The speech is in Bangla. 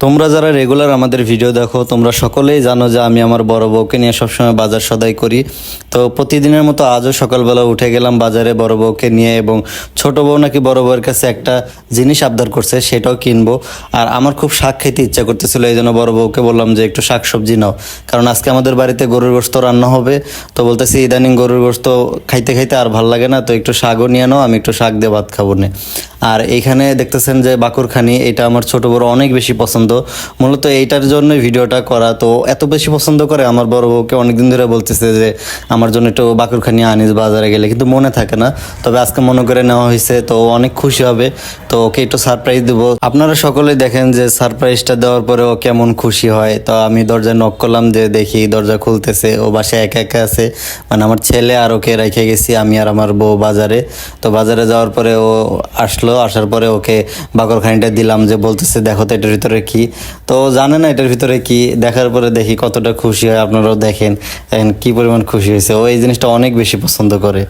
তোমরা যারা রেগুলার আমাদের ভিডিও দেখো তোমরা সকলেই জানো যে আমি আমার বড় বউকে নিয়ে সবসময় বাজার সদাই করি। তো প্রতিদিনের মতো আজও সকালবেলা উঠে গেলাম বাজারে বড় বউকে নিয়ে, এবং ছোট বউ নাকি বড় বউয়ের কাছে একটা জিনিস আবদার করছে, সেটাও কিনবো। আর আমার খুব শাক খেতে ইচ্ছা করতেছিল, এই জন্য বড় বউকে বললাম যে একটু শাক সবজি নাও, কারণ আজকে আমাদের বাড়িতে গরুর গোশত রান্না হবে। তো বলতেছি ইদানিং গরুর গোশত খাইতে খাইতে আর ভাল লাগে না, তো একটু শাকও নিয়ে নাও, আমি একটু শাক দিয়ে ভাত খাবো না। আর এইখানে দেখতেছেন যে বাকুরখানি, এটা আমার ছোট বড় অনেক বেশি পছন্দ, মূলত এইটার জন্যই ভিডিওটা করা। তো এত বেশি পছন্দ করে আমার বড় বউকে অনেকদিন ধরে বলতেছে যে আমার জন্য একটু বাকুরখানি আনিস বাজারে গেলে, কিন্তু মনে থাকে না। তবে আজকে মনে করে নেওয়া হয়েছে, তো ও অনেক খুশি হবে। তো ওকে একটু সারপ্রাইজ দেবো। আপনারা সকলেই দেখেন যে সারপ্রাইজটা দেওয়ার পরে ও কেমন খুশি হয়। তো আমি দরজায় নক করলাম, যে দেখি দরজা খুলতেছে, ও বাসায় একা একা আছে, মানে আমার ছেলে আর ওকে রেখে গেছি আমি আর আমার বউ বাজারে। তো বাজারে যাওয়ার পরে ও আসলো, আসার পরে ওকে বাকরখানিটা দিলাম, যে বলতেছে দেখো তো এটার ভিতরে কি। তো জানে না এটার ভিতরে কি, দেখার পরে দেখি কতটা খুশি হয়, আপনারাও দেখেন কি পরিমাণ খুশি হয়েছে। ও এই জিনিসটা অনেক বেশি পছন্দ করে।